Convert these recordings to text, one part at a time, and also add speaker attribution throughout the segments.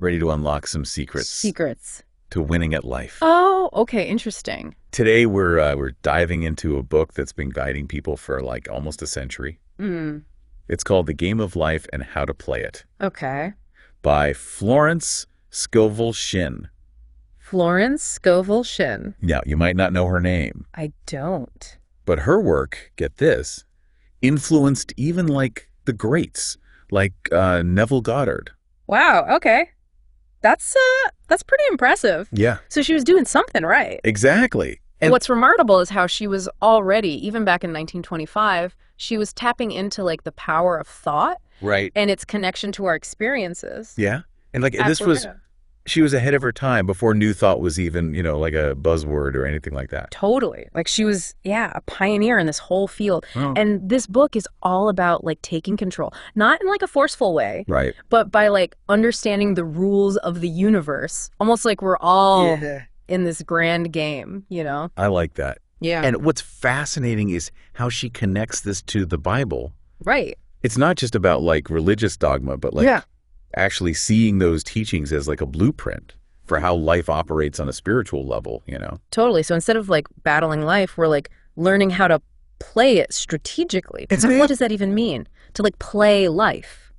Speaker 1: ready to unlock some secrets to winning at life.
Speaker 2: Oh, okay, interesting.
Speaker 1: Today we're diving into a book that's been guiding people for like almost a century. It's called The Game of Life and How to Play It.
Speaker 2: Okay.
Speaker 1: By Florence Scovel Shinn.
Speaker 2: Florence Scovel Shinn.
Speaker 1: Now, you might not know her name.
Speaker 2: I don't.
Speaker 1: But her work, get this, influenced even like the greats, like Neville Goddard.
Speaker 2: Wow, okay. That's pretty impressive.
Speaker 1: Yeah.
Speaker 2: So she was doing something right.
Speaker 1: Exactly. And
Speaker 2: what's remarkable is how she was already, even back in 1925, she was tapping into like the power of thought.
Speaker 1: Right.
Speaker 2: And its connection to our experiences.
Speaker 1: Yeah. And like she was ahead of her time before New Thought was even, like a buzzword or anything like that.
Speaker 2: Totally. Like she was, a pioneer in this whole field. Oh. And this book is all about like taking control, not in like a forceful way,
Speaker 1: right?
Speaker 2: But by like understanding the rules of the universe, almost like we're all in this grand game,
Speaker 1: I like that.
Speaker 2: Yeah.
Speaker 1: And what's fascinating is how she connects this to the Bible.
Speaker 2: Right.
Speaker 1: It's not just about like religious dogma, but like actually seeing those teachings as like a blueprint for how life operates on a spiritual level,
Speaker 2: Totally. So instead of like battling life, we're like learning how to play it strategically. What does that even mean? To like play life?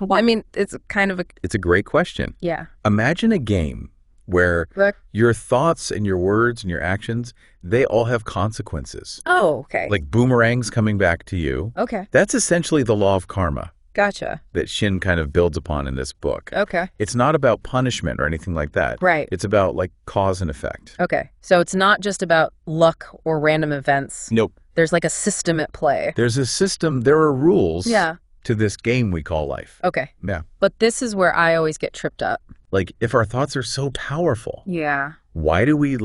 Speaker 2: Well, I mean, it's
Speaker 1: a great question.
Speaker 2: Yeah.
Speaker 1: Imagine a game where your thoughts and your words and your actions, they all have consequences.
Speaker 2: Oh, okay.
Speaker 1: Like boomerangs coming back to you.
Speaker 2: Okay.
Speaker 1: That's essentially the law of karma.
Speaker 2: Gotcha.
Speaker 1: That Shinn kind of builds upon in this book.
Speaker 2: Okay.
Speaker 1: It's not about punishment or anything like that.
Speaker 2: Right.
Speaker 1: It's about like cause and effect.
Speaker 2: Okay. So it's not just about luck or random events.
Speaker 1: Nope.
Speaker 2: There's like a system at play.
Speaker 1: There's a system. There are rules to this game we call life.
Speaker 2: Okay.
Speaker 1: Yeah.
Speaker 2: But this is where I always get tripped up.
Speaker 1: Like if our thoughts are so powerful.
Speaker 2: Yeah.
Speaker 1: Why do we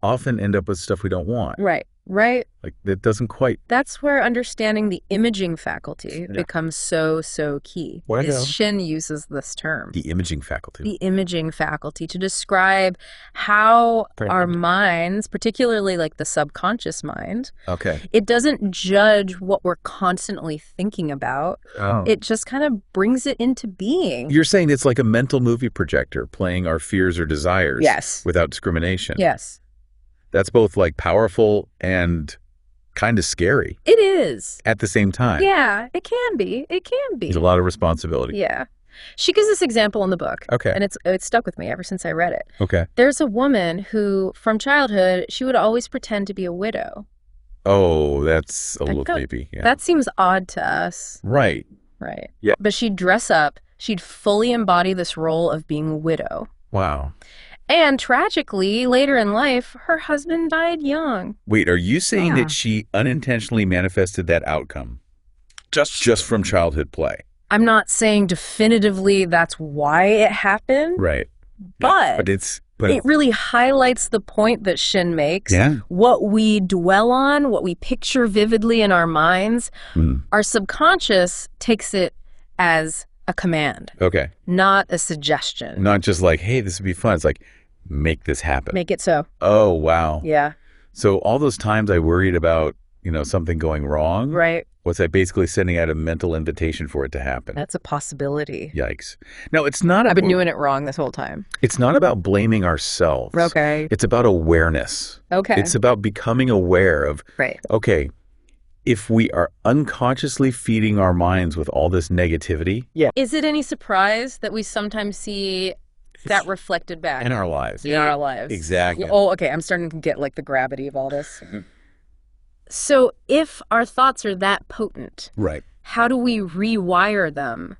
Speaker 1: often end up with stuff we don't want?
Speaker 2: Right. Right.
Speaker 1: Like that doesn't quite.
Speaker 2: That's where understanding the imaging faculty becomes so key. Shinn uses this term.
Speaker 1: The imaging faculty.
Speaker 2: The imaging faculty to describe how our minds, particularly like the subconscious mind, it doesn't judge what we're constantly thinking about. Oh. It just kind of brings it into being.
Speaker 1: You're saying it's like a mental movie projector playing our fears or desires without discrimination.
Speaker 2: Yes.
Speaker 1: That's both like powerful and kind of scary.
Speaker 2: It is.
Speaker 1: At the same time.
Speaker 2: Yeah, it can be. It can be.
Speaker 1: There's a lot of responsibility.
Speaker 2: Yeah. She gives this example in the book.
Speaker 1: Okay.
Speaker 2: And it's stuck with me ever since I read it.
Speaker 1: Okay.
Speaker 2: There's a woman who, from childhood, she would always pretend to be a widow.
Speaker 1: Oh, that's a little creepy. Yeah.
Speaker 2: That seems odd to us.
Speaker 1: Right.
Speaker 2: Right.
Speaker 1: Yeah.
Speaker 2: But she'd dress up. She'd fully embody this role of being a widow.
Speaker 1: Wow.
Speaker 2: And tragically, later in life, her husband died young.
Speaker 1: Wait, are you saying that she unintentionally manifested that outcome just from childhood play?
Speaker 2: I'm not saying definitively that's why it happened.
Speaker 1: Right.
Speaker 2: But it really highlights the point that Shinn makes.
Speaker 1: Yeah.
Speaker 2: What we dwell on, what we picture vividly in our minds, our subconscious takes it as a command.
Speaker 1: Okay.
Speaker 2: Not a suggestion.
Speaker 1: Not just like, hey, this would be fun. It's like, make this happen.
Speaker 2: Make it so.
Speaker 1: Oh, wow.
Speaker 2: Yeah.
Speaker 1: So all those times I worried about, something going wrong.
Speaker 2: Right.
Speaker 1: Was I basically sending out a mental invitation for it to happen?
Speaker 2: That's a possibility.
Speaker 1: Yikes. No, it's not.
Speaker 2: I've been doing it wrong this whole time.
Speaker 1: It's not about blaming ourselves.
Speaker 2: Okay.
Speaker 1: It's about awareness.
Speaker 2: Okay.
Speaker 1: It's about becoming aware of, okay, if we are unconsciously feeding our minds with all this negativity.
Speaker 2: Yeah. Is it any surprise that we sometimes see that reflected back?
Speaker 1: In our lives.
Speaker 2: In our lives.
Speaker 1: Exactly.
Speaker 2: Oh, okay. I'm starting to get like the gravity of all this. So if our thoughts are that potent,
Speaker 1: right,
Speaker 2: how do we rewire them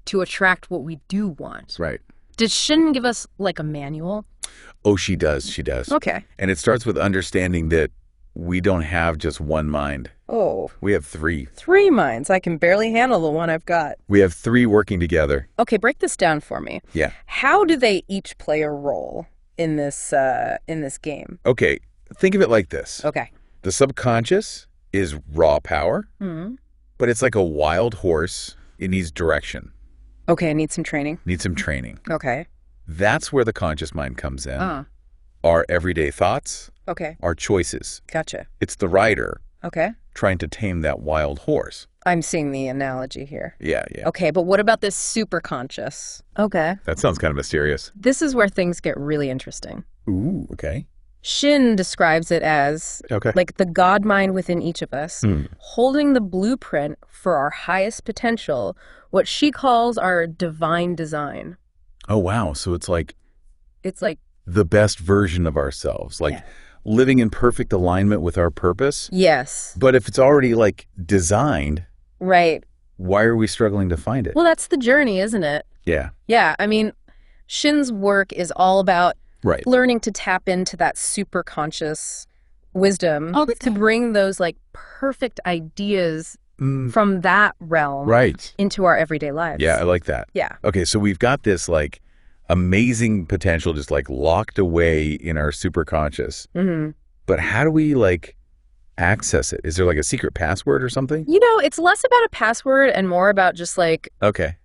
Speaker 2: to attract what we do want?
Speaker 1: Right.
Speaker 2: Does Shinn give us like a manual?
Speaker 1: Oh, she does. She does.
Speaker 2: Okay.
Speaker 1: And it starts with understanding that we don't have just one mind.
Speaker 2: Oh.
Speaker 1: We have three.
Speaker 2: 3 minds. I can barely handle the one I've got.
Speaker 1: We have 3 working together.
Speaker 2: Okay, break this down for me.
Speaker 1: Yeah.
Speaker 2: How do they each play a role in this game?
Speaker 1: Okay, think of it like this.
Speaker 2: Okay.
Speaker 1: The subconscious is raw power, but it's like a wild horse. It needs direction.
Speaker 2: Okay, it needs some training. Okay.
Speaker 1: That's where the conscious mind comes in. Our everyday thoughts.
Speaker 2: Okay.
Speaker 1: Our choices.
Speaker 2: Gotcha.
Speaker 1: It's the rider.
Speaker 2: Okay.
Speaker 1: Trying to tame that wild horse.
Speaker 2: I'm seeing the analogy here.
Speaker 1: Yeah, yeah.
Speaker 2: Okay, but what about this superconscious? Okay.
Speaker 1: That sounds kind of mysterious.
Speaker 2: This is where things get really interesting.
Speaker 1: Ooh, okay.
Speaker 2: Shinn describes it as like the God mind within each of us, holding the blueprint for our highest potential, what she calls our divine design.
Speaker 1: Oh, wow. So it's like the best version of ourselves, like living in perfect alignment with our purpose.
Speaker 2: Yes.
Speaker 1: But if it's already like designed,
Speaker 2: right,
Speaker 1: why are we struggling to find it?
Speaker 2: Well, that's the journey, isn't it?
Speaker 1: Yeah.
Speaker 2: Yeah. I mean, Shinn's work is all about learning to tap into that super conscious wisdom to bring those like perfect ideas from that realm into our everyday lives.
Speaker 1: Yeah, I like that.
Speaker 2: Yeah.
Speaker 1: Okay, so we've got this like amazing potential just like locked away in our superconscious. But how do we like access it? Is there like a secret password or something?
Speaker 2: You know, it's less about a password and more about just like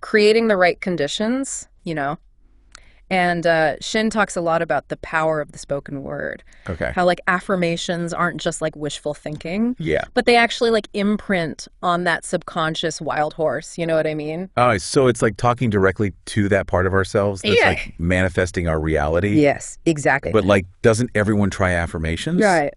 Speaker 2: creating the right conditions, you know? And Shinn talks a lot about the power of the spoken word. Okay. How like affirmations aren't just like wishful thinking. Yeah. But they actually like imprint on that subconscious wild horse. You know what I mean?
Speaker 1: Oh, so it's like talking directly to that part of ourselves that's like manifesting our reality.
Speaker 2: Yes, exactly.
Speaker 1: But like, doesn't everyone try affirmations?
Speaker 2: Right.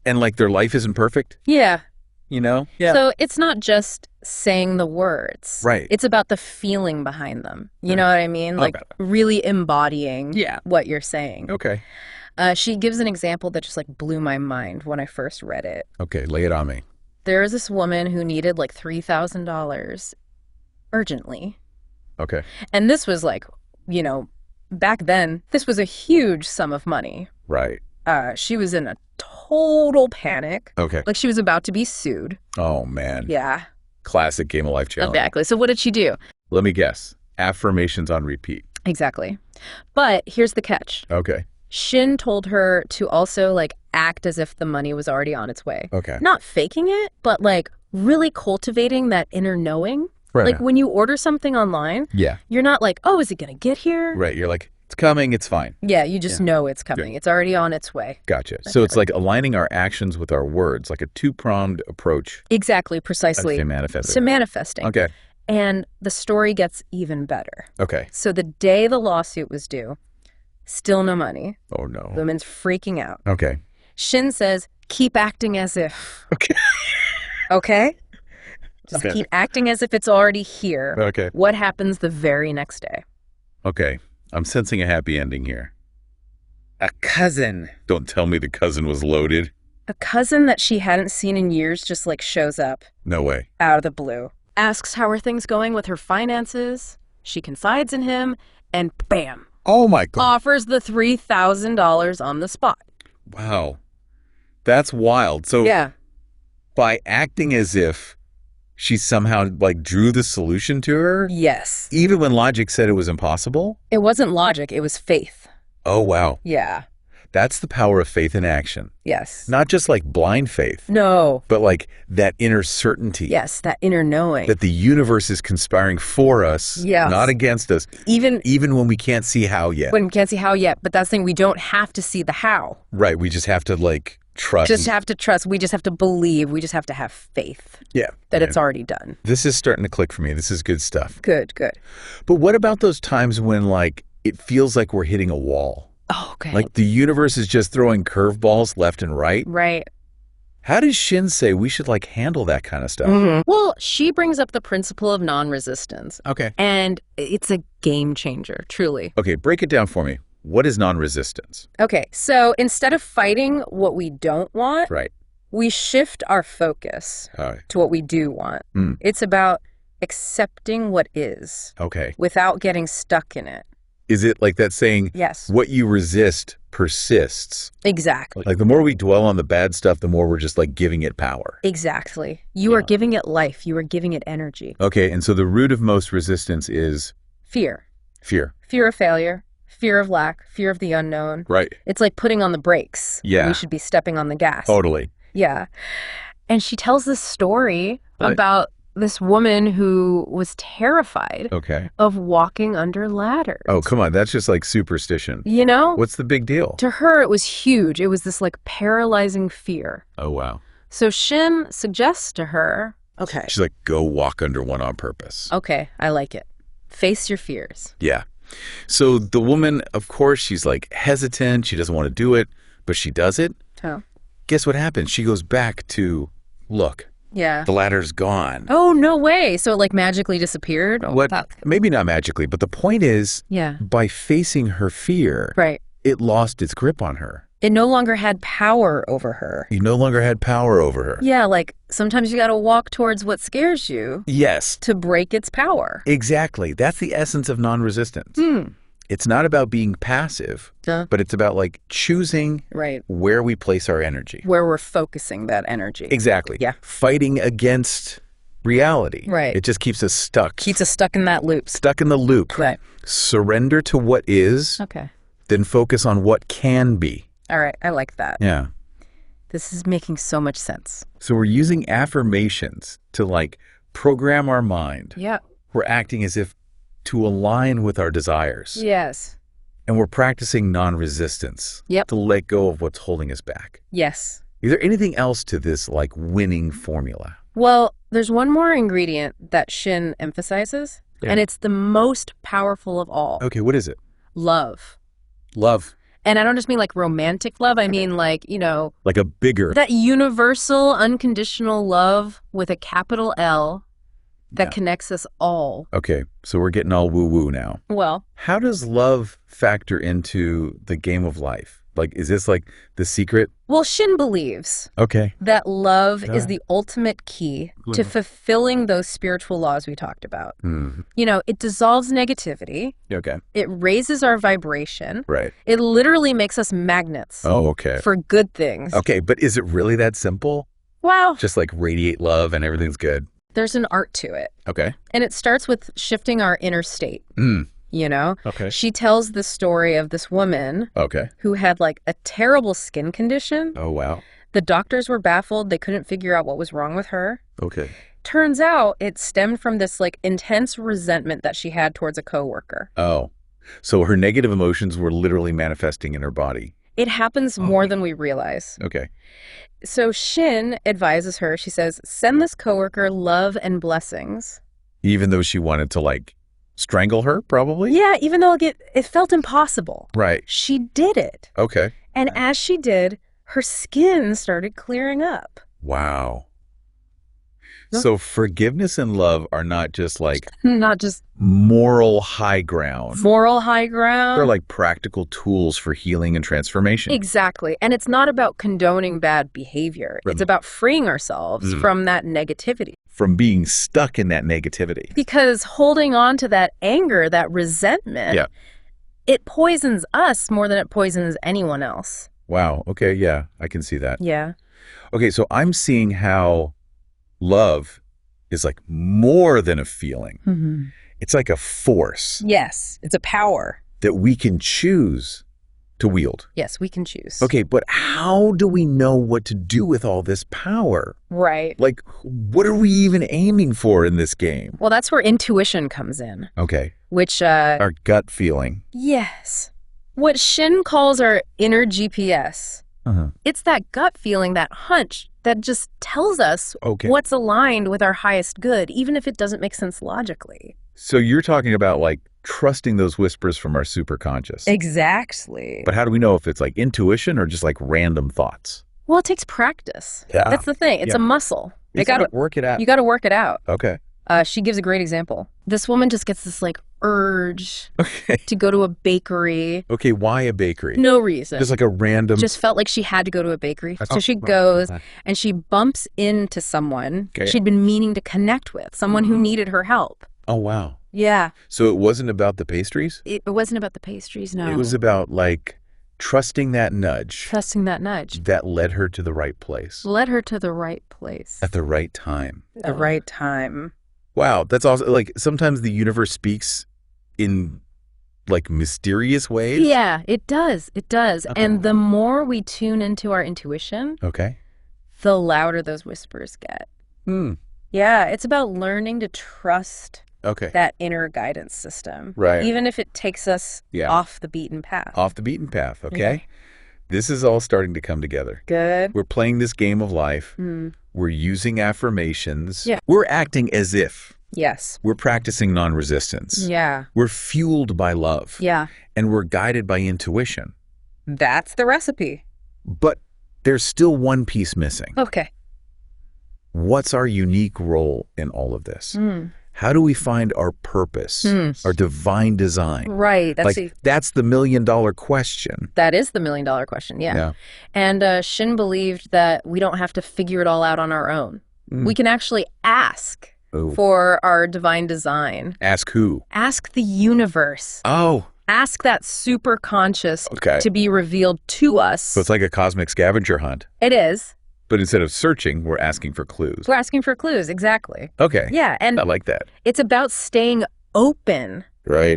Speaker 1: And like their life isn't perfect?
Speaker 2: Yeah.
Speaker 1: You know? Yeah.
Speaker 2: So it's not just saying the words.
Speaker 1: Right.
Speaker 2: It's about the feeling behind them. You know what I mean? Like really embodying what you're saying.
Speaker 1: Okay.
Speaker 2: She gives an example that just like blew my mind when I first read it.
Speaker 1: Okay, lay it on me.
Speaker 2: There was this woman who needed like $3,000 urgently. Okay. And this was like, you know, back then, this was a huge sum of money. Right. She was in a total panic. Okay. Like she was about to be sued.
Speaker 1: Oh, man.
Speaker 2: Yeah.
Speaker 1: Classic Game of Life challenge.
Speaker 2: Exactly. So what did she do?
Speaker 1: Let me guess. Affirmations on repeat.
Speaker 2: Exactly. But here's the catch. Okay. Shinn told her to also like act as if the money was already on its way. Okay. Not faking it, but like really cultivating that inner knowing. Right. Like when you order something online, you're not like, oh, is it going to get here?
Speaker 1: Right. You're like, it's coming, it's fine.
Speaker 2: Yeah, you just know it's coming. Good. It's already on its way.
Speaker 1: Gotcha. So it's like aligning our actions with our words, like a two-pronged approach.
Speaker 2: Exactly, precisely.
Speaker 1: To manifesting.
Speaker 2: To manifesting.
Speaker 1: Okay.
Speaker 2: And the story gets even better.
Speaker 1: Okay.
Speaker 2: So the day the lawsuit was due, still no money.
Speaker 1: Oh, no.
Speaker 2: The woman's freaking out.
Speaker 1: Okay.
Speaker 2: Shinn says, keep acting as if. Okay. Okay? Just keep acting as if it's already here.
Speaker 1: Okay.
Speaker 2: What happens the very next day?
Speaker 1: Okay. I'm sensing a happy ending here.
Speaker 3: A cousin.
Speaker 1: Don't tell me the cousin was loaded.
Speaker 2: A cousin that she hadn't seen in years just like shows up.
Speaker 1: No way.
Speaker 2: Out of the blue. Asks how are things going with her finances. She confides in him and bam.
Speaker 1: Oh my God.
Speaker 2: Offers the $3,000 on the spot.
Speaker 1: Wow. That's wild. So by acting as if she somehow like drew the solution to her?
Speaker 2: Yes.
Speaker 1: Even when logic said it was impossible?
Speaker 2: It wasn't logic, it was faith.
Speaker 1: Oh, wow.
Speaker 2: Yeah.
Speaker 1: That's the power of faith in action.
Speaker 2: Yes.
Speaker 1: Not just like blind faith.
Speaker 2: No.
Speaker 1: But like that inner certainty.
Speaker 2: Yes, that inner knowing.
Speaker 1: That the universe is conspiring for us, not against us. Even when we can't see how yet.
Speaker 2: When we can't see how yet, but that's the thing, we don't have to see the how.
Speaker 1: Right, we just have to like trust.
Speaker 2: Just have to trust. We just have to believe. We just have to have faith.
Speaker 1: Yeah.
Speaker 2: That it's already done.
Speaker 1: This is starting to click for me. This is good stuff.
Speaker 2: Good, good.
Speaker 1: But what about those times when like it feels like we're hitting a wall?
Speaker 2: Oh, okay.
Speaker 1: Like the universe is just throwing curveballs left and right?
Speaker 2: Right.
Speaker 1: How does Shinn say we should like handle that kind of stuff?
Speaker 2: Well, she brings up the principle of non-resistance.
Speaker 1: Okay.
Speaker 2: And it's a game changer, truly.
Speaker 1: Okay, break it down for me. What is non-resistance?
Speaker 2: Okay, so instead of fighting what we don't want, we shift our focus to what we do want. It's about accepting what is without getting stuck in it.
Speaker 1: Is it like that saying,
Speaker 2: yes,
Speaker 1: what you resist persists?
Speaker 2: Exactly.
Speaker 1: Like the more we dwell on the bad stuff, the more we're just like giving it power.
Speaker 2: Exactly. You are giving it life. You are giving it energy.
Speaker 1: Okay, and so the root of most resistance is?
Speaker 2: Fear.
Speaker 1: Fear.
Speaker 2: Fear of failure. Fear of lack, fear of the unknown.
Speaker 1: Right.
Speaker 2: It's like putting on the brakes.
Speaker 1: Yeah.
Speaker 2: We should be stepping on the gas.
Speaker 1: Totally.
Speaker 2: Yeah. And she tells this story about this woman who was terrified of walking under ladders.
Speaker 1: Oh, come on. That's just like superstition.
Speaker 2: You know?
Speaker 1: What's the big deal?
Speaker 2: To her, it was huge. It was this like paralyzing fear.
Speaker 1: Oh, wow.
Speaker 2: So Shinn suggests to her, Okay.
Speaker 1: She's like, go walk under one on purpose.
Speaker 2: Okay, I like it. Face your fears.
Speaker 1: Yeah. So the woman, of course, she's like hesitant. She doesn't want to do it, but she does it.
Speaker 2: Oh.
Speaker 1: Guess what happens? She goes back to, look,
Speaker 2: Yeah.
Speaker 1: the ladder's gone.
Speaker 2: Oh, no way. So it like magically disappeared? Oh,
Speaker 1: What? Maybe not magically, but the point is,
Speaker 2: yeah.
Speaker 1: by facing her fear,
Speaker 2: right,
Speaker 1: it lost its grip on her.
Speaker 2: It no longer had power over her.
Speaker 1: You no longer had power over her.
Speaker 2: Yeah, like sometimes you got to walk towards what scares you.
Speaker 1: Yes.
Speaker 2: To break its power.
Speaker 1: Exactly. That's the essence of non-resistance. It's not about being passive, but it's about like choosing where we place our energy.
Speaker 2: Where we're focusing that energy.
Speaker 1: Exactly.
Speaker 2: Yeah.
Speaker 1: Fighting against reality.
Speaker 2: Right.
Speaker 1: It just keeps us stuck.
Speaker 2: Keeps us stuck in that loop.
Speaker 1: Stuck in the loop.
Speaker 2: Right.
Speaker 1: Surrender to what is.
Speaker 2: Okay.
Speaker 1: Then focus on what can be.
Speaker 2: All right. I like that.
Speaker 1: Yeah.
Speaker 2: This is making so much sense.
Speaker 1: So we're using affirmations to like program our mind.
Speaker 2: Yeah.
Speaker 1: We're acting as if to align with our desires.
Speaker 2: Yes.
Speaker 1: And we're practicing non-resistance.
Speaker 2: Yep.
Speaker 1: To let go of what's holding us back.
Speaker 2: Yes.
Speaker 1: Is there anything else to this like winning formula?
Speaker 2: Well, there's one more ingredient that Shinn emphasizes, and it's the most powerful of all.
Speaker 1: Okay, what is it?
Speaker 2: Love.
Speaker 1: Love.
Speaker 2: And I don't just mean like romantic love. I mean like, you know.
Speaker 1: Like a bigger.
Speaker 2: That universal, unconditional love with a capital L that connects us all.
Speaker 1: Okay, so we're getting all woo-woo now.
Speaker 2: Well.
Speaker 1: How does love factor into the game of life? Like, is this like the secret?
Speaker 2: Well, Shinn believes that love is the ultimate key to fulfilling those spiritual laws we talked about. You know, it dissolves negativity.
Speaker 1: Okay.
Speaker 2: It raises our vibration.
Speaker 1: Right.
Speaker 2: It literally makes us magnets.
Speaker 1: Oh, okay.
Speaker 2: For good things.
Speaker 1: Okay, but is it really that simple?
Speaker 2: Wow.
Speaker 1: Just like radiate love and everything's good?
Speaker 2: There's an art to it.
Speaker 1: Okay.
Speaker 2: And it starts with shifting our inner state. You know?
Speaker 1: Okay.
Speaker 2: She tells the story of this woman who had like a terrible skin condition.
Speaker 1: Oh, wow.
Speaker 2: The doctors were baffled. They couldn't figure out what was wrong with her.
Speaker 1: Okay.
Speaker 2: Turns out it stemmed from this like intense resentment that she had towards a coworker.
Speaker 1: Oh. So her negative emotions were literally manifesting in her body.
Speaker 2: It happens more than we realize.
Speaker 1: Okay.
Speaker 2: So Shinn advises her, she says, send this coworker love and blessings.
Speaker 1: Even though she wanted to like strangle her, probably?
Speaker 2: Yeah, even though it felt impossible.
Speaker 1: Right.
Speaker 2: She did it.
Speaker 1: Okay.
Speaker 2: And as she did, her skin started clearing up.
Speaker 1: Wow. So forgiveness and love are not just like moral high ground.
Speaker 2: Moral high ground.
Speaker 1: They're like practical tools for healing and transformation.
Speaker 2: Exactly. And it's not about condoning bad behavior. It's about freeing ourselves from that negativity.
Speaker 1: From being stuck in that negativity.
Speaker 2: Because holding on to that anger, that resentment, it poisons us more than it poisons anyone else.
Speaker 1: Wow. Okay. Yeah, I can see that.
Speaker 2: Yeah.
Speaker 1: Okay. So I'm seeing how love is like more than a feeling. It's like a force.
Speaker 2: Yes. It's a power.
Speaker 1: That we can choose to wield.
Speaker 2: Yes, we can choose.
Speaker 1: Okay, but how do we know what to do with all this power?
Speaker 2: Right.
Speaker 1: Like, what are we even aiming for in this game?
Speaker 2: Well, that's where intuition comes in.
Speaker 1: Okay.
Speaker 2: Which,
Speaker 1: our gut feeling.
Speaker 2: Yes. What Shinn calls our inner GPS. It's that gut feeling, that hunch that just tells us what's aligned with our highest good, even if it doesn't make sense logically.
Speaker 1: So you're talking about like trusting those whispers from our superconscious.
Speaker 2: Exactly.
Speaker 1: But how do we know if it's like intuition or just like random thoughts?
Speaker 2: Well, it takes practice. Yeah. That's the thing. It's a muscle.
Speaker 1: You got to work it out.
Speaker 2: You got to work it out.
Speaker 1: Okay.
Speaker 2: She gives a great example. This woman just gets this like urge to go to a bakery.
Speaker 1: Okay, why a bakery?
Speaker 2: No reason.
Speaker 1: Just like a random...
Speaker 2: Just felt like she had to go to a bakery. So she goes and she bumps into someone she'd been meaning to connect with, someone who needed her help.
Speaker 1: Oh, wow.
Speaker 2: Yeah.
Speaker 1: So it wasn't about the pastries?
Speaker 2: It wasn't about the pastries, no.
Speaker 1: It was about like trusting that nudge.
Speaker 2: Trusting that nudge.
Speaker 1: That led her to the right place.
Speaker 2: Led her to the right place.
Speaker 1: At the right time.
Speaker 2: The right time.
Speaker 1: Wow, that's also like sometimes the universe speaks in like mysterious ways.
Speaker 2: Yeah, it does. It does. Okay. And the more we tune into our intuition, the louder those whispers get. Yeah, it's about learning to trust that inner guidance system.
Speaker 1: Right.
Speaker 2: Even if it takes us off the beaten path.
Speaker 1: Off the beaten path, okay? This is all starting to come together.
Speaker 2: Good.
Speaker 1: We're playing this game of life. We're using affirmations.
Speaker 2: Yeah.
Speaker 1: We're acting as if.
Speaker 2: Yes.
Speaker 1: We're practicing non-resistance.
Speaker 2: Yeah.
Speaker 1: We're fueled by love.
Speaker 2: Yeah.
Speaker 1: And we're guided by intuition.
Speaker 2: That's the recipe.
Speaker 1: But there's still one piece missing.
Speaker 2: Okay.
Speaker 1: What's our unique role in all of this? How do we find our purpose, our divine design?
Speaker 2: Right.
Speaker 1: That's the million-dollar question.
Speaker 2: That is the million-dollar question, yeah. And Shinn believed that we don't have to figure it all out on our own. We can actually ask for our divine design.
Speaker 1: Ask who?
Speaker 2: Ask the universe.
Speaker 1: Oh.
Speaker 2: Ask that super conscious to be revealed to us.
Speaker 1: So it's like a cosmic scavenger hunt.
Speaker 2: It is.
Speaker 1: But instead of searching, we're asking for clues.
Speaker 2: We're asking for clues, exactly.
Speaker 1: Okay.
Speaker 2: Yeah, and
Speaker 1: I like that.
Speaker 2: It's about staying open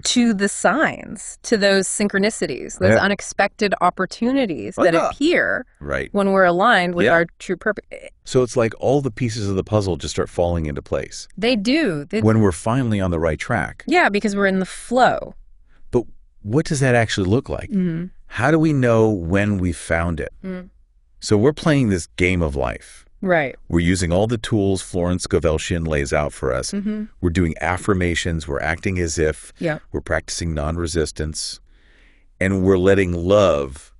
Speaker 2: to the signs, to those synchronicities, those unexpected opportunities that appear when we're aligned with our true purpose.
Speaker 1: So it's like all the pieces of the puzzle just start falling into place.
Speaker 2: They do.
Speaker 1: When we're finally on the right track.
Speaker 2: Yeah, because we're in the flow.
Speaker 1: But what does that actually look like? How do we know when we've found it? So we're playing this game of life.
Speaker 2: Right.
Speaker 1: We're using all the tools Florence Scovel Shinn lays out for us. We're doing affirmations. We're acting as if. We're practicing non-resistance. And we're letting love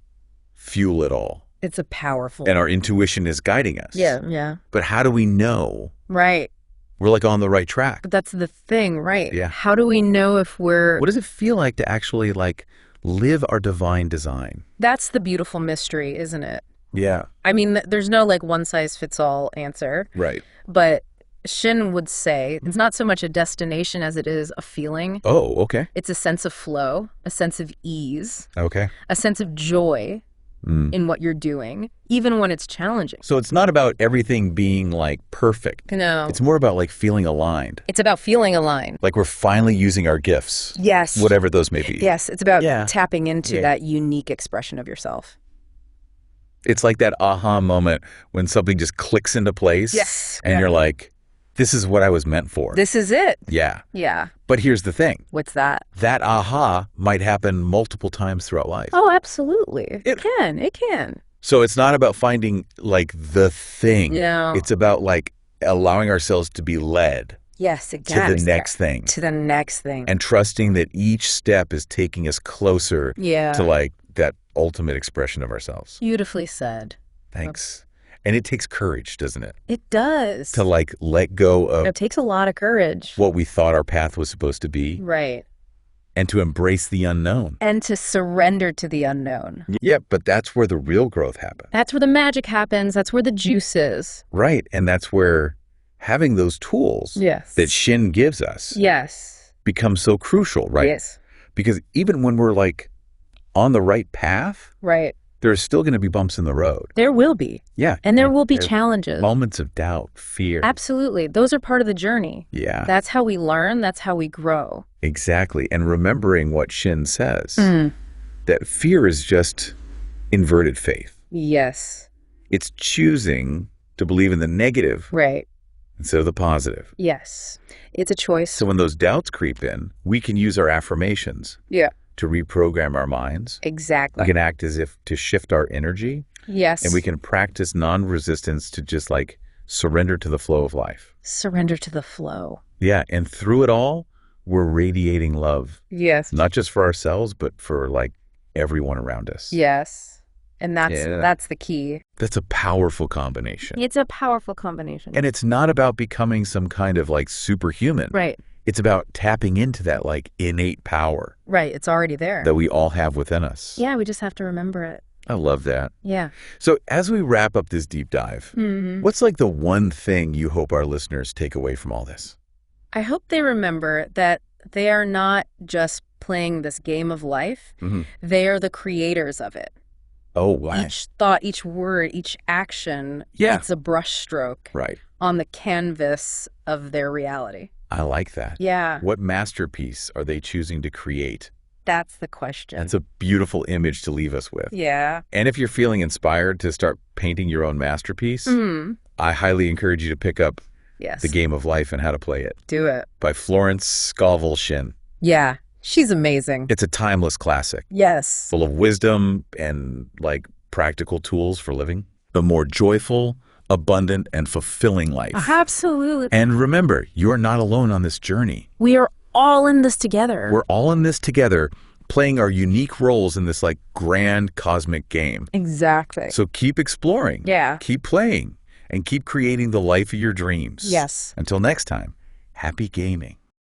Speaker 1: fuel it all.
Speaker 2: It's a powerful.
Speaker 1: And our intuition is guiding us.
Speaker 2: Yeah.
Speaker 1: But how do we know?
Speaker 2: Right.
Speaker 1: We're like on the right track.
Speaker 2: But that's the thing, right?
Speaker 1: Yeah.
Speaker 2: How do we know if we're...
Speaker 1: What does it feel like to actually like live our divine design?
Speaker 2: That's the beautiful mystery, isn't it?
Speaker 1: Yeah.
Speaker 2: I mean, there's no like one-size-fits-all answer.
Speaker 1: Right.
Speaker 2: But Shinn would say it's not so much a destination as it is a feeling.
Speaker 1: Oh, okay.
Speaker 2: It's a sense of flow, a sense of ease.
Speaker 1: Okay.
Speaker 2: A sense of joy in what you're doing, even when it's challenging.
Speaker 1: So it's not about everything being like perfect.
Speaker 2: No.
Speaker 1: It's more about like feeling aligned.
Speaker 2: It's about feeling aligned.
Speaker 1: Like we're finally using our gifts.
Speaker 2: Yes.
Speaker 1: Whatever those may be.
Speaker 2: Yes. It's about tapping into that unique expression of yourself.
Speaker 1: It's like that aha moment when something just clicks into place.
Speaker 2: Yes.
Speaker 1: And you're like, this is what I was meant for.
Speaker 2: This is it.
Speaker 1: Yeah.
Speaker 2: Yeah.
Speaker 1: But here's the thing.
Speaker 2: What's that?
Speaker 1: That aha might happen multiple times throughout life.
Speaker 2: Oh, absolutely. It can. It can.
Speaker 1: So it's not about finding like the thing.
Speaker 2: No.
Speaker 1: It's about like allowing ourselves to be led.
Speaker 2: Yes, exactly.
Speaker 1: To the next thing.
Speaker 2: To the next thing.
Speaker 1: And trusting that each step is taking us closer to like that ultimate expression of ourselves.
Speaker 2: Beautifully said.
Speaker 1: Thanks. And it takes courage, doesn't it?
Speaker 2: It does.
Speaker 1: To like let go of...
Speaker 2: It takes a lot of courage.
Speaker 1: What we thought our path was supposed to be.
Speaker 2: Right.
Speaker 1: And to embrace the unknown.
Speaker 2: And to surrender to the unknown.
Speaker 1: Yeah, but that's where the real growth happens.
Speaker 2: That's where the magic happens. That's where the juice is.
Speaker 1: Right. And that's where having those tools that Shinn gives us becomes so crucial, right?
Speaker 2: Yes.
Speaker 1: Because even when we're like on the right path, there's still going to be bumps in the road.
Speaker 2: There will be.
Speaker 1: Yeah.
Speaker 2: And there will be challenges.
Speaker 1: Moments of doubt, fear.
Speaker 2: Absolutely. Those are part of the journey.
Speaker 1: Yeah.
Speaker 2: That's how we learn. That's how we grow.
Speaker 1: Exactly. And remembering what Shinn says, that fear is just inverted faith.
Speaker 2: Yes.
Speaker 1: It's choosing to believe in the negative.
Speaker 2: Right.
Speaker 1: Instead of the positive.
Speaker 2: Yes. It's a choice.
Speaker 1: So when those doubts creep in, we can use our affirmations.
Speaker 2: Yeah.
Speaker 1: To reprogram our minds.
Speaker 2: Exactly.
Speaker 1: We can act as if to shift our energy.
Speaker 2: Yes.
Speaker 1: And we can practice non-resistance to just like surrender to the flow of life.
Speaker 2: Surrender to the flow.
Speaker 1: Yeah. And through it all, we're radiating love.
Speaker 2: Yes.
Speaker 1: Not just for ourselves, but for like everyone around us.
Speaker 2: Yes. And that's the key.
Speaker 1: That's a powerful combination.
Speaker 2: It's a powerful combination.
Speaker 1: And it's not about becoming some kind of like superhuman.
Speaker 2: Right.
Speaker 1: It's about tapping into that like innate power.
Speaker 2: Right. It's already there.
Speaker 1: That we all have within us.
Speaker 2: Yeah. We just have to remember it.
Speaker 1: I love that.
Speaker 2: Yeah.
Speaker 1: So as we wrap up this deep dive, what's like the one thing you hope our listeners take away from all this?
Speaker 2: I hope they remember that they are not just playing this game of life. They are the creators of it.
Speaker 1: Oh, wow.
Speaker 2: Each thought, each word, each action, it's a brushstroke on the canvas of their reality.
Speaker 1: I like that.
Speaker 2: Yeah.
Speaker 1: What masterpiece are they choosing to create?
Speaker 2: That's the question.
Speaker 1: That's a beautiful image to leave us with.
Speaker 2: Yeah.
Speaker 1: And if you're feeling inspired to start painting your own masterpiece, I highly encourage you to pick up The Game of Life and How to Play It.
Speaker 2: Do it.
Speaker 1: By Florence Scovel Shinn.
Speaker 2: Yeah. She's amazing.
Speaker 1: It's a timeless classic.
Speaker 2: Yes.
Speaker 1: Full of wisdom and like practical tools for living the more joyful, abundant, and fulfilling life.
Speaker 2: Absolutely.
Speaker 1: And remember, you're not alone on this journey.
Speaker 2: We are all in this together.
Speaker 1: We're all in this together, playing our unique roles in this like grand cosmic game.
Speaker 2: Exactly.
Speaker 1: So keep exploring.
Speaker 2: Yeah.
Speaker 1: Keep playing and keep creating the life of your dreams.
Speaker 2: Yes.
Speaker 1: Until next time, happy gaming.